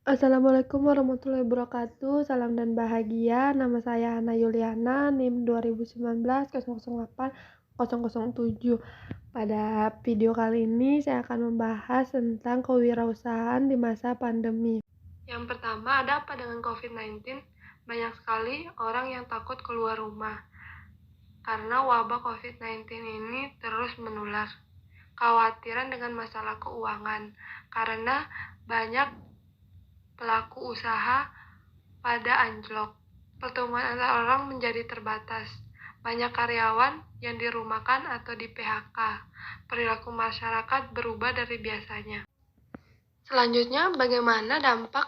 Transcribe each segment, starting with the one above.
Assalamualaikum warahmatullahi wabarakatuh. Salam dan bahagia. Nama saya Hana Yuliana, NIM 2019 008 007. Pada video kali ini saya akan membahas tentang kewirausahaan di masa pandemi. Yang pertama, ada apa dengan COVID-19? Banyak sekali orang yang takut keluar rumah karena wabah COVID-19 ini terus menular. Kekhawatiran dengan masalah keuangan karena banyak pelaku usaha pada anjlok. Pertemuan antar orang menjadi terbatas. Banyak karyawan yang dirumahkan atau di PHK. Perilaku masyarakat berubah dari biasanya. Selanjutnya, bagaimana dampak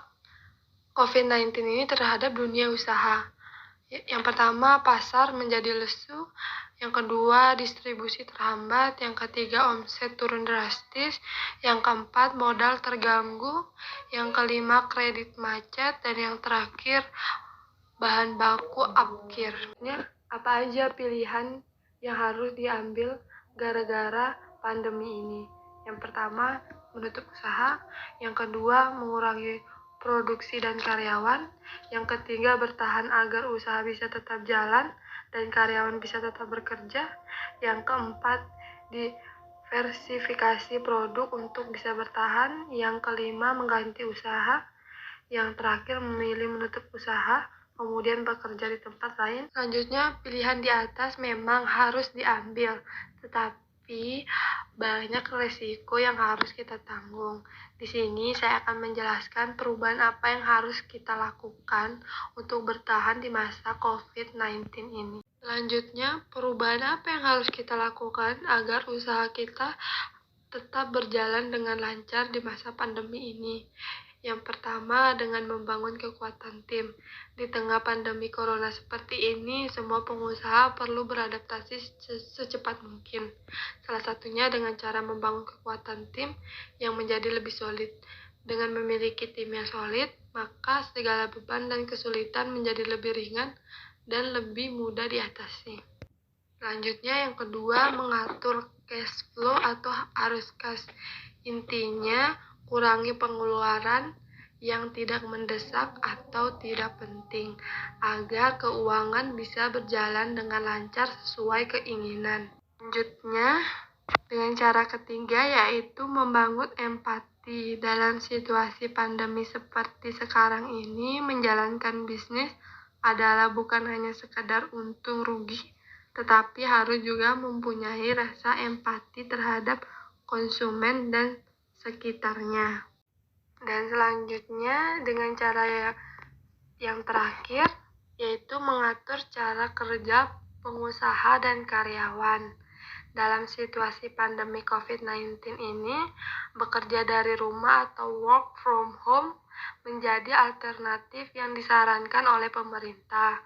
COVID-19 ini terhadap dunia usaha? Yang pertama, pasar menjadi lesu. Yang kedua, distribusi terhambat. Yang ketiga, omset turun drastis. Yang keempat, modal terganggu. Yang kelima, kredit macet. Dan yang terakhir, bahan baku akhirnya. Apa aja pilihan yang harus diambil gara-gara pandemi ini? Yang pertama, menutup usaha. Yang kedua, mengurangi produksi dan karyawan. Yang ketiga, bertahan agar usaha bisa tetap jalan dan karyawan bisa tetap bekerja. Yang keempat, diversifikasi produk untuk bisa bertahan. Yang kelima, mengganti usaha. Yang terakhir, memilih menutup usaha, kemudian bekerja di tempat lain. Selanjutnya, pilihan di atas memang harus diambil, tetapi banyak resiko yang harus kita tanggung. Di sini saya akan menjelaskan perubahan apa yang harus kita lakukan untuk bertahan di masa COVID-19 ini. Selanjutnya, perubahan apa yang harus kita lakukan agar usaha kita tetap berjalan dengan lancar di masa pandemi ini? Yang pertama, dengan membangun kekuatan tim. Di tengah pandemi corona seperti ini, semua pengusaha perlu beradaptasi secepat mungkin. Salah satunya dengan cara membangun kekuatan tim yang menjadi lebih solid. Dengan memiliki tim yang solid, maka segala beban dan kesulitan menjadi lebih ringan dan lebih mudah diatasi. Selanjutnya, yang kedua, mengatur cash flow atau arus kas. Intinya, kurangi pengeluaran yang tidak mendesak atau tidak penting, agar keuangan bisa berjalan dengan lancar sesuai keinginan. Selanjutnya, dengan cara ketiga yaitu membangun empati. Dalam situasi pandemi seperti sekarang ini, menjalankan bisnis adalah bukan hanya sekedar untung rugi, tetapi harus juga mempunyai rasa empati terhadap konsumen dan sekitarnya. Dan selanjutnya, dengan cara yang terakhir, yaitu mengatur cara kerja pengusaha dan karyawan. Dalam situasi pandemi COVID-19 ini, bekerja dari rumah atau work from home menjadi alternatif yang disarankan oleh pemerintah.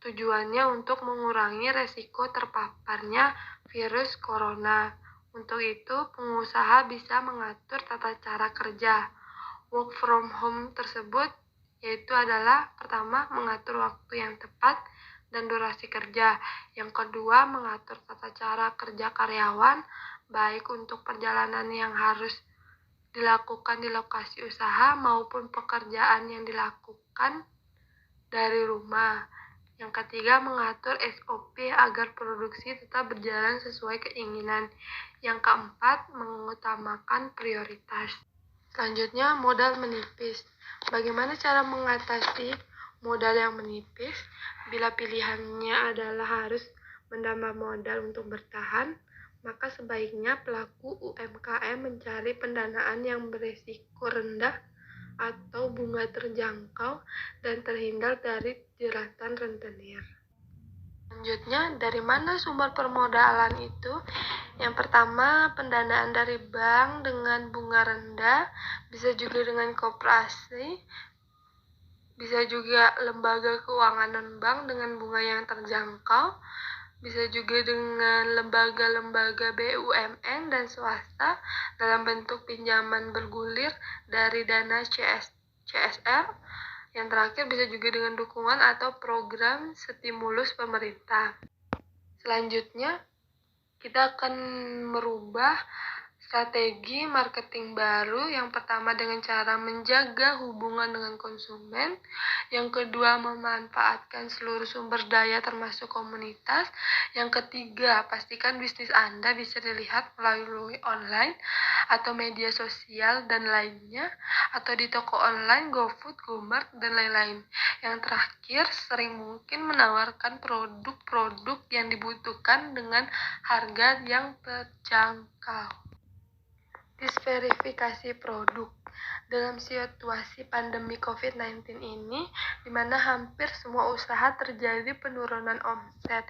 Tujuannya untuk mengurangi resiko terpaparnya virus corona. Untuk itu, pengusaha bisa mengatur tata cara kerja. Work from home tersebut yaitu adalah pertama, mengatur waktu yang tepat dan durasi kerja. Yang kedua, mengatur tata cara kerja karyawan, baik untuk perjalanan yang harus dilakukan di lokasi usaha maupun pekerjaan yang dilakukan dari rumah. Yang ketiga, mengatur SOP agar produksi tetap berjalan sesuai keinginan. Yang keempat, mengutamakan prioritas. Selanjutnya, modal menipis. Bagaimana cara mengatasi modal yang menipis? Bila pilihannya adalah harus menambah modal untuk bertahan, maka sebaiknya pelaku UMKM mencari pendanaan yang beresiko rendah atau bunga terjangkau dan terhindar dari jeratan rentenir. Selanjutnya, dari mana sumber permodalan itu? Yang pertama, pendanaan dari bank dengan bunga rendah, bisa juga dengan koperasi, bisa juga lembaga keuangan non-bank dengan bunga yang terjangkau, bisa juga dengan lembaga-lembaga BUMN dan swasta dalam bentuk pinjaman bergulir dari dana CSR. Yang terakhir, bisa juga dengan dukungan atau program stimulus pemerintah. Selanjutnya, kita akan merubah strategi marketing baru. Yang pertama dengan cara menjaga hubungan dengan konsumen. Yang kedua memanfaatkan seluruh sumber daya termasuk komunitas. Yang ketiga, pastikan bisnis Anda bisa dilihat melalui online atau media sosial dan lainnya, atau di toko online, GoFood, GoMart, dan lain-lain. Yang terakhir, sering mungkin menawarkan produk-produk yang dibutuhkan dengan harga yang terjangkau. Disverifikasi produk. Dalam situasi pandemi COVID-19 ini, di mana hampir semua usaha terjadi penurunan omset,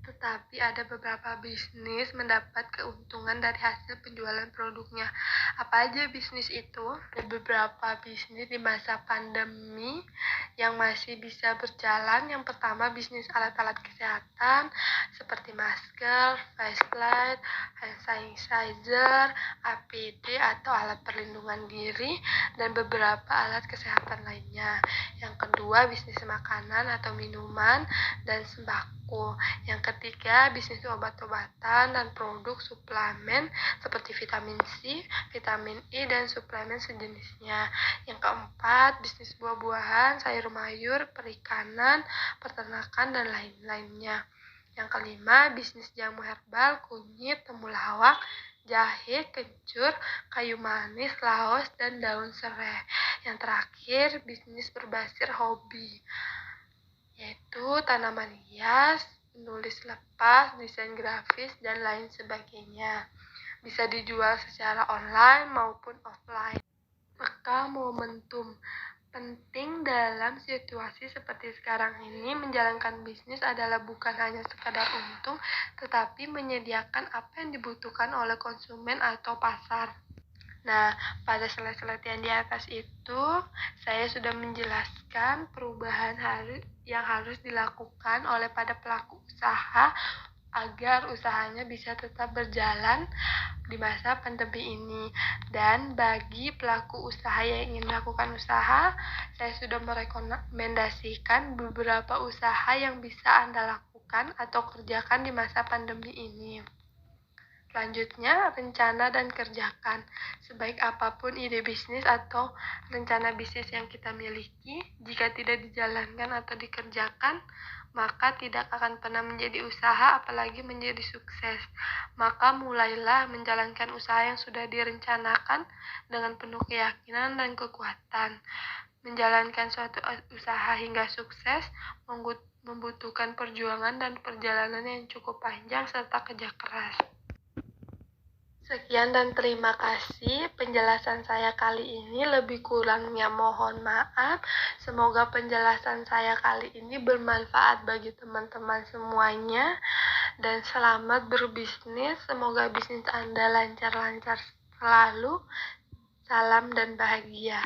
tetapi ada beberapa bisnis mendapat keuntungan dari hasil penjualan produknya. Apa aja bisnis itu? Ada beberapa bisnis di masa pandemi yang masih bisa berjalan. Yang pertama, bisnis alat-alat kesehatan seperti masker, flashlight, hand sanitizer, APD atau alat perlindungan diri, dan beberapa alat kesehatan lainnya. Yang kedua, bisnis makanan atau minuman dan sembako. Yang ketiga, bisnis obat-obatan dan produk suplemen seperti vitamin C, vitamin E, dan suplemen sejenisnya. Yang keempat, bisnis buah-buahan, sayur mayur, perikanan, peternakan, dan lain-lainnya. Yang kelima, bisnis jamu herbal, kunyit, temulawak, jahe, kencur, kayu manis, laos, dan daun serai. Yang terakhir, bisnis berbasis hobi, yaitu tanaman hias, menulis lepas, desain grafis, dan lain sebagainya. Bisa dijual secara online maupun offline. Maka momentum penting dalam situasi seperti sekarang ini menjalankan bisnis adalah bukan hanya sekadar untung, tetapi menyediakan apa yang dibutuhkan oleh konsumen atau pasar. Nah, pada slide-slide yang di atas itu, saya sudah menjelaskan perubahan yang harus dilakukan oleh pada pelaku usaha agar usahanya bisa tetap berjalan di masa pandemi ini. Dan bagi pelaku usaha yang ingin melakukan usaha, saya sudah merekomendasikan beberapa usaha yang bisa Anda lakukan atau kerjakan di masa pandemi ini. Selanjutnya, rencana dan kerjakan. Sebaik apapun ide bisnis atau rencana bisnis yang kita miliki, jika tidak dijalankan atau dikerjakan, maka tidak akan pernah menjadi usaha, apalagi menjadi sukses. Maka mulailah menjalankan usaha yang sudah direncanakan dengan penuh keyakinan dan kekuatan. Menjalankan suatu usaha hingga sukses membutuhkan perjuangan dan perjalanan yang cukup panjang serta kerja keras. Sekian dan terima kasih penjelasan saya kali ini. Lebih kurangnya mohon maaf. Semoga penjelasan saya kali ini bermanfaat bagi teman-teman semuanya. Dan selamat berbisnis. Semoga bisnis Anda lancar-lancar selalu. Salam dan bahagia.